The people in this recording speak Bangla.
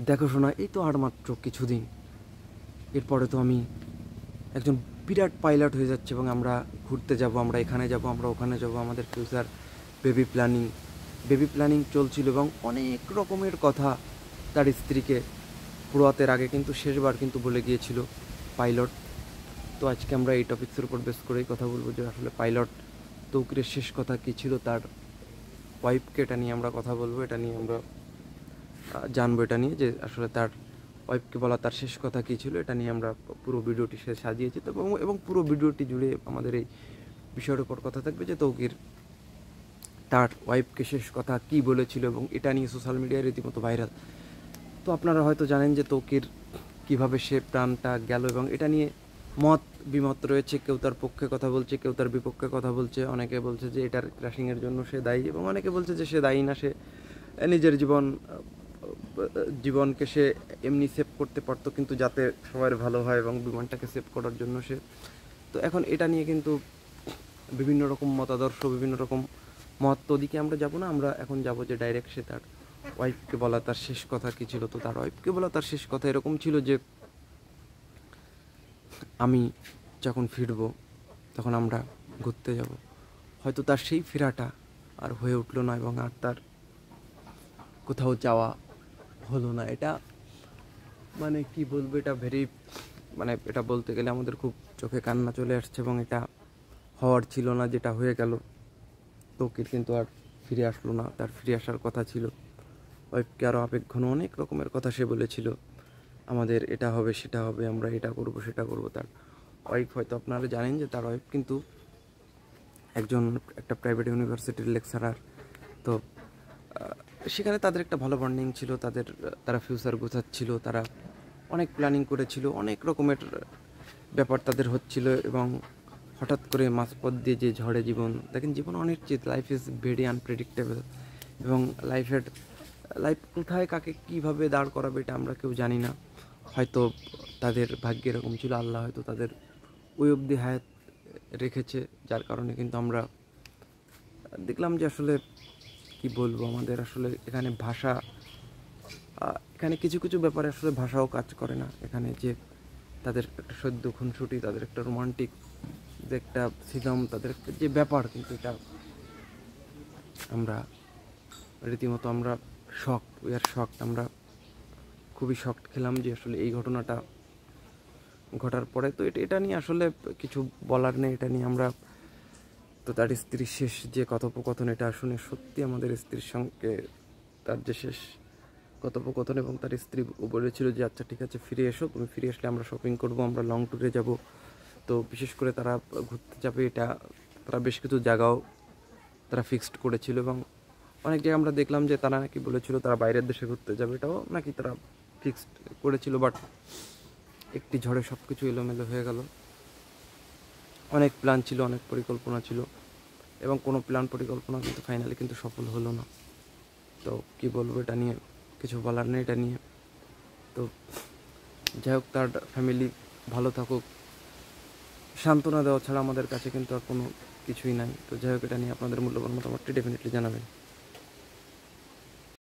দেখাশোনা এই তো আর মাত্র কিছুদিন, এরপরে তো আমি একজন বিরাট পাইলট হয়ে যাচ্ছে এবং আমরা ঘুরতে যাব, আমরা এখানে যাব, আমরা ওখানে যাব, আমাদের ফিউচার বেবি প্ল্যানিং চলছিল এবং অনেক রকমের কথা তার স্ত্রীকে প্রয়াতের আগে কিন্তু শেষবার কিন্তু বলে গিয়েছিল পাইলট। তো আজকে আমরা এই টপিক্সের উপর বেস করেই কথা বলবো যে আসলে পাইলট তৌকিরের শেষ কথা কী ছিল, তার ওয়াইফকে এটা নিয়ে আমরা কথা বলবো, এটা নিয়ে আমরা জানবো, এটা নিয়ে যে আসলে তার ওয়াইফকে বলা তার শেষ কথা কী ছিল, এটা নিয়ে আমরা পুরো ভিডিওটি সে সাজিয়েছি। তো এবং পুরো ভিডিওটি জুড়ে আমাদের এই বিষয়ের উপর কথা থাকবে যে তৌকির তার ওয়াইফকে শেষ কথা কী বলেছিল, এবং এটা নিয়ে সোশ্যাল মিডিয়ায় রীতিমতো ভাইরাল। তো আপনারা হয়তো জানেন যে তৌকির কীভাবে সে প্রাণটা গেল, এবং এটা নিয়ে মত বিমত রয়েছে। কেউ তার পক্ষে কথা বলছে, কেউ তার বিপক্ষে কথা বলছে। অনেকে বলছে যে এটার ক্র্যাশিংয়ের জন্য সে দায়ী, এবং অনেকে বলছে যে সে দায়ী না, সে নিজের জীবনকে সে এমনি সেভ করতে পারতো, কিন্তু যাতে সবার ভালো হয় এবং বিমানটাকে সেভ করার জন্য সে। তো এখন এটা নিয়ে কিন্তু বিভিন্ন রকম মতাদর্শ, বিভিন্ন রকম মত। তো ওদিকে আমরা যাবো না, আমরা এখন যাবো যে ডাইরেক্ট সে তার ওয়াইফকে বলা তার শেষ কথা কী ছিল। তো তার ওয়াইফকে বলা তার শেষ কথা এরকম ছিল যে আমি যখন ফিরবো তখন আমরা ঘুরতে যাব। হয়তো তার সেই ফেরাটা আর হয়ে উঠলো না, এবং আর তার কোথাও যাওয়া হলো না। এটা মানে কি বলবো, এটা এটা বলতে গেলে আমাদের খুব চোখে কান্না চলে আসছে, এবং এটা হওয়ার ছিল না যেটা হয়ে গেল। তৌকির কিন্তু আর ফিরে আসলো না, তার ফিরে আসার কথা ছিল। ওয়াইফকে আরও আবেগঘন অনেক রকমের কথা সে বলেছিল, আমাদের এটা হবে সেটা হবে, আমরা এটা করব সেটা করব। তার ওয়াইফ, হয়তো আপনারা জানেন যে তার ওয়াইফ কিন্তু একটা প্রাইভেট ইউনিভার্সিটির লেকচারার। তো সেখানে তাদের একটা ভালো বন্ডিং ছিল, তারা ফিউচার গোছাচ্ছিল, তারা অনেক প্ল্যানিং করেছিল, অনেক রকমের ব্যাপার তাদের হচ্ছিল। এবং হঠাৎ করে মাঝপথ দিয়ে যে ঝড়ে জীবন, দেখেন জীবন অনিশ্চিত, লাইফ ইজ ভেরি আনপ্রেডিক্টেবল, এবং লাইফ কোথায় কাকে কীভাবে দাঁড় করাবে এটা আমরা কেউ জানি না। হয়তো তাদের ভাগ্যে এরকম ছিল, আল্লাহ হয়তো তাদের ওই অবধি হায়াত রেখেছে, যার কারণে কিন্তু আমরা দেখলাম যে আসলে কি বলবো, আমাদের আসলে এখানে কিছু কিছু ব্যাপারে আসলে ভাষাও কাজ করে না। এখানে যে তাদের একটা সদ্য খুনসুটি, তাদের একটা রোমান্টিক যে একটা সিজম, তাদের একটা যে ব্যাপার, কিন্তু এটা আমরা রীতিমতো আমরা আমরা খুবই শকড খেলাম যে আসলে এই ঘটনাটা ঘটার পরে। তো এটা নিয়ে আসলে কিছু বলার নেই, এটা নিয়ে আমরা তো তার স্ত্রীর শেষ যে কথোপকথন, এটা শুনে সত্যি আমাদের স্ত্রীর সঙ্গে তার যে শেষ কথোপকথন, এবং তার স্ত্রী বলেছিল যে আচ্ছা ঠিক আছে ফিরে এসো, তুমি ফিরে আসলে আমরা শপিং করব, আমরা লং ট্যুরে যাব। তো বিশেষ করে তারা ঘুরতে যাবে, এটা তারা বেশ কিছু জায়গাও তারা ফিক্সড করেছিল, এবং অনেক জায়গায় আমরা দেখলাম যে তারা নাকি বলেছিল তারা বাইরের দেশে ঘুরতে যাবে, এটাও নাকি তারা ফিক্সড করেছিল। বাট একটি ঝড়ে সব কিছু এলোমেলো হয়ে গেল। অনেক প্ল্যান ছিল, অনেক পরিকল্পনা ছিল, এবং কোনো প্ল্যান পরিকল্পনা কিন্তু ফাইনালি কিন্তু সফল হলো না। তো কি বলবো, এটা নিয়ে কিছু বলার নেই এটা নিয়ে। তো যাই হোক, তার ফ্যামিলি ভালো থাকুক, সান্ত্বনা দেওয়া ছাড়া আমাদের কাছে কিন্তু আর কোনো কিছুই নাই। তো যাই হোক, এটা নিয়ে আপনাদের মূল্যবান মতামতটি ডেফিনেটলি জানাবেন।